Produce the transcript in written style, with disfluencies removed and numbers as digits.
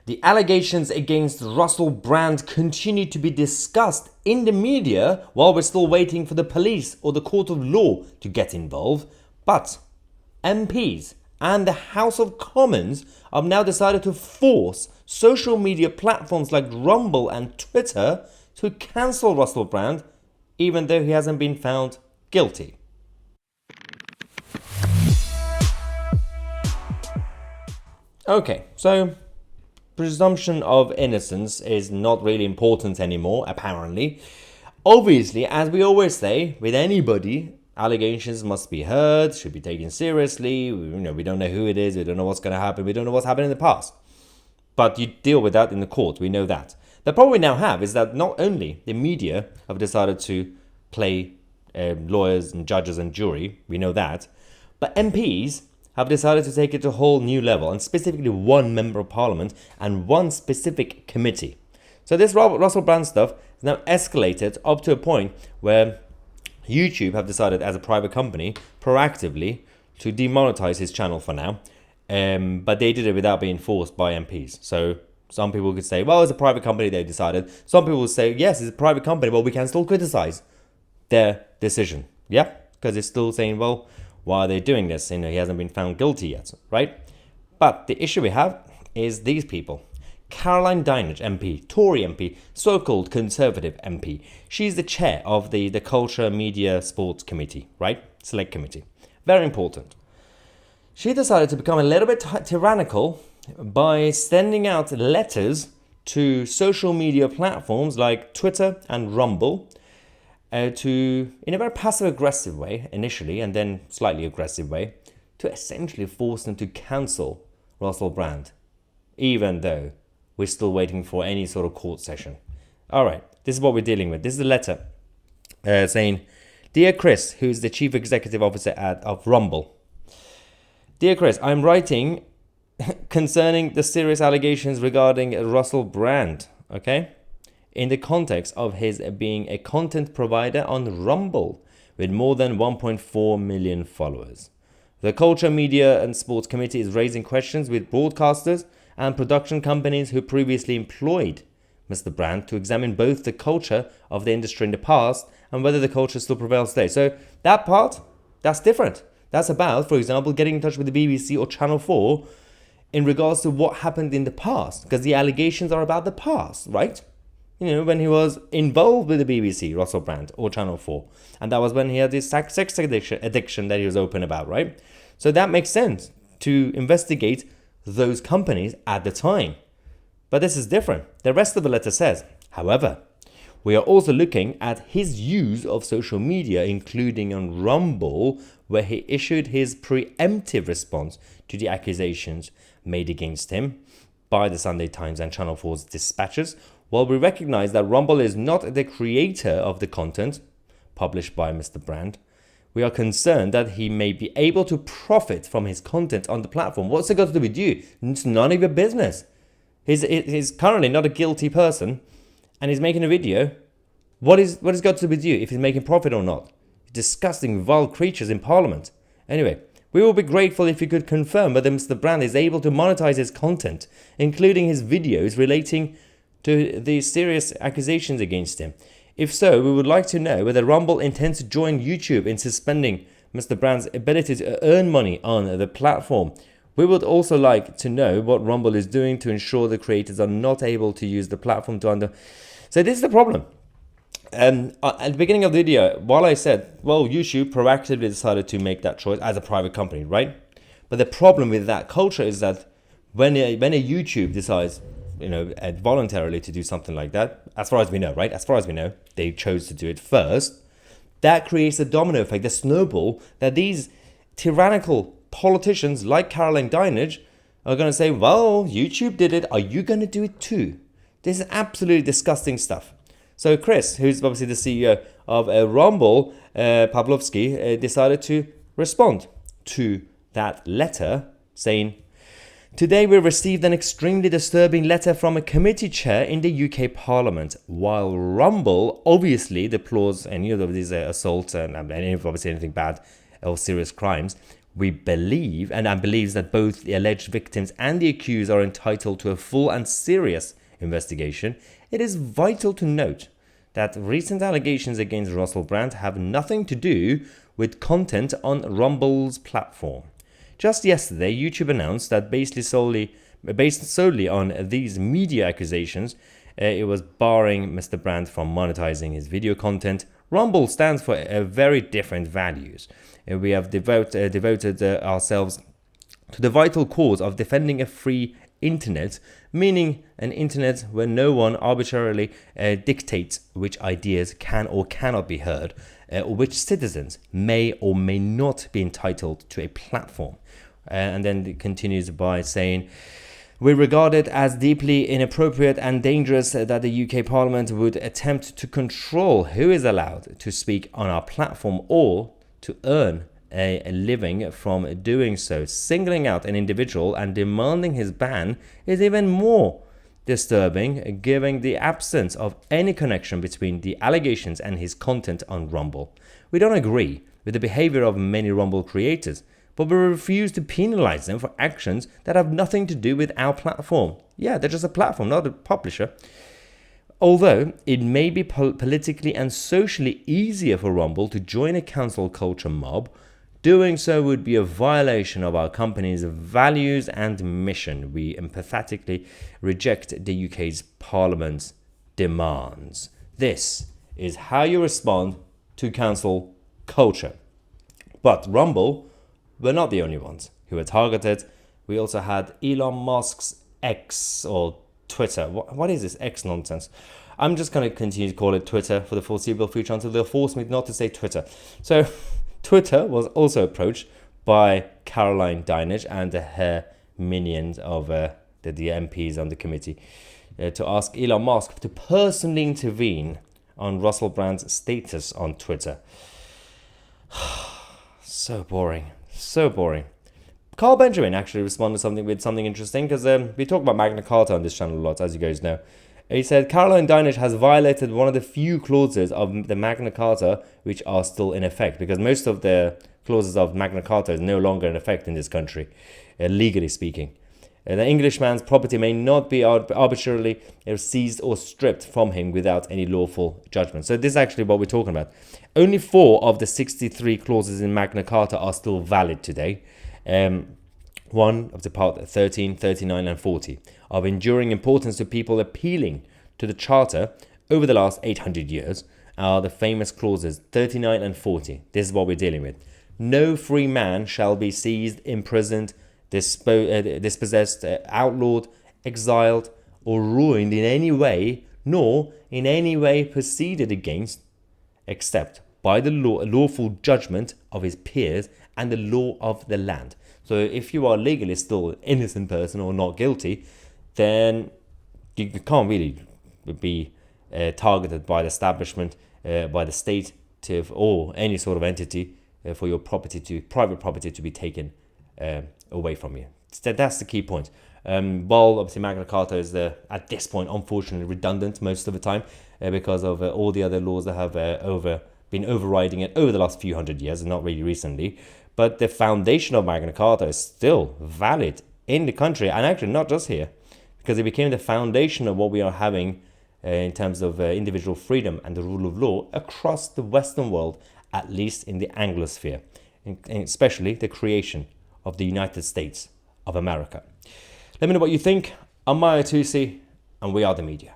The allegations against Russell Brand continue to be discussed in the media while we're still waiting for the police or the court of law to get involved. But MPs and the House of Commons have now decided to force social media platforms like Rumble and Twitter to cancel Russell Brand, even though he hasn't been found guilty. Okay, so presumption of innocence is not really important anymore, apparently. Obviously, as we always say, with anybody, allegations must be heard, should be taken seriously. We don't know who it is, we don't know what's going to happen, we don't know what's happened in the past. But you deal with that in the court, we know that. The problem we now have is that not only the media have decided to play lawyers and judges and jury, we know that, but MPs have decided to take it to a whole new level, and specifically one member of parliament and one specific committee. So this Russell Brand stuff is now escalated up to a point where YouTube have decided as a private company proactively to demonetize his channel for now, but they did it without being forced by MPs. So some people could say, well, it's a private company, they decided. Some people would say, yes, it's a private company, but we can still criticize their decision. Yeah, because it's still saying, well, why are they doing this? He hasn't been found guilty yet, right? But the issue we have is these people. Caroline Dage, MP, Tory MP, so-called Conservative MP. She's the chair of the Culture, Media, Sports Committee, right? Select Committee. Very important. She decided to become a little bit tyrannical by sending out letters to social media platforms like Twitter and Rumble, in a very passive-aggressive way initially, and then slightly aggressive way, to essentially force them to cancel Russell Brand, even though we're still waiting for any sort of court session. All right, this is what we're dealing with. This is a letter saying, Dear Chris, who's the Chief Executive Officer of Rumble. Dear Chris, I'm writing concerning the serious allegations regarding Russell Brand, okay? In the context of his being a content provider on Rumble with more than 1.4 million followers. The Culture, Media and Sports Committee is raising questions with broadcasters and production companies who previously employed Mr. Brand to examine both the culture of the industry in the past and whether the culture still prevails today. So that part, that's different. That's about, for example, getting in touch with the BBC or Channel 4 in regards to what happened in the past, because the allegations are about the past, right? When he was involved with the BBC, Russell Brand, or Channel 4. And that was when he had this sex addiction that he was open about, right? So that makes sense to investigate those companies at the time. But this is different. The rest of the letter says, however, we are also looking at his use of social media, including on Rumble, where he issued his preemptive response to the accusations made against him by the Sunday Times and Channel 4's dispatches. While we recognize that Rumble is not the creator of the content published by Mr. Brand, we are concerned that he may be able to profit from his content on the platform. What's it got to do with you? It's none of your business. He's currently not a guilty person, and he's making a video. What is got to do with you if he's making profit or not? Disgusting, vile creatures in Parliament. Anyway, we will be grateful if you could confirm whether Mr. Brand is able to monetize his content, including his videos relating to the serious accusations against him. If so, we would like to know whether Rumble intends to join YouTube in suspending Mr. Brand's ability to earn money on the platform. We would also like to know what Rumble is doing to ensure the creators are not able to use the platform to So this is the problem. At the beginning of the video, while I said, well, YouTube proactively decided to make that choice as a private company, right? But the problem with that culture is that when a YouTube decides, voluntarily to do something like that, as far as we know, right? As far as we know, they chose to do it first. That creates a domino effect, the snowball, that these tyrannical politicians like Caroline Dage are going to say, well, YouTube did it. Are you going to do it too? This is absolutely disgusting stuff. So Chris, who's obviously the CEO of Rumble, Pavlovsky, decided to respond to that letter saying, Today we received an extremely disturbing letter from a committee chair in the UK Parliament. While Rumble obviously deplores any of these assaults and obviously anything bad or serious crimes, We believe and believes that both the alleged victims and the accused are entitled to a full and serious investigation. It is vital to note that recent allegations against Russell Brand have nothing to do with content on Rumble's platform. Just yesterday, YouTube announced that based solely on these media accusations, it was barring Mr. Brand from monetizing his video content. Rumble stands for very different values. We have devoted ourselves to the vital cause of defending a free internet, meaning an internet where no one arbitrarily dictates which ideas can or cannot be heard, or which citizens may or may not be entitled to a platform. And then it continues by saying, we regard it as deeply inappropriate and dangerous that the UK Parliament would attempt to control who is allowed to speak on our platform or to earn a living from doing so. Singling out an individual and demanding his ban is even more disturbing, given the absence of any connection between the allegations and his content on Rumble. We don't agree with the behavior of many Rumble creators, but we refuse to penalize them for actions that have nothing to do with our platform. Yeah, they're just a platform, not a publisher. Although it may be politically and socially easier for Rumble to join a cancel culture mob, doing so would be a violation of our company's values and mission. We emphatically reject the UK's Parliament's demands. This is how you respond to cancel culture. But Rumble were not the only ones who were targeted. We also had Elon Musk's X, or Twitter. What is this X nonsense? I'm just going to continue to call it Twitter for the foreseeable future until they'll force me not to say Twitter. So Twitter was also approached by Caroline Dage and her minions of the MPs on the committee to ask Elon Musk to personally intervene on Russell Brand's status on Twitter. So boring. So boring. Carl Benjamin actually responded with something interesting, because we talk about Magna Carta on this channel a lot, as you guys know. He said, Caroline Dage has violated one of the few clauses of the Magna Carta which are still in effect, because most of the clauses of Magna Carta is no longer in effect in this country, legally speaking. The Englishman's property may not be arbitrarily seized or stripped from him without any lawful judgment. So this is actually what we're talking about. Only 4 of the 63 clauses in Magna Carta are still valid today. One of the part 13, 39 and 40 of enduring importance to people appealing to the Charter over the last 800 years are the famous clauses 39 and 40. This is what we're dealing with. No free man shall be seized, imprisoned, dispossessed, outlawed, exiled, or ruined in any way, nor in any way proceeded against, except by the lawful judgment of his peers and the law of the land. So if you are legally still an innocent person or not guilty, then you can't really be targeted by the establishment, by the state, or any sort of entity for your private property to be taken away from you. That's the key point. While obviously Magna Carta is at this point unfortunately redundant most of the time because of all the other laws that have been overriding it over the last few hundred years, and not really recently. But the foundation of Magna Carta is still valid in the country, and actually not just here, because it became the foundation of what we are having in terms of individual freedom and the rule of law across the Western world, at least in the Anglosphere, and especially the creation of the United States of America. Let me know what you think. I'm Tousi, and we are the media.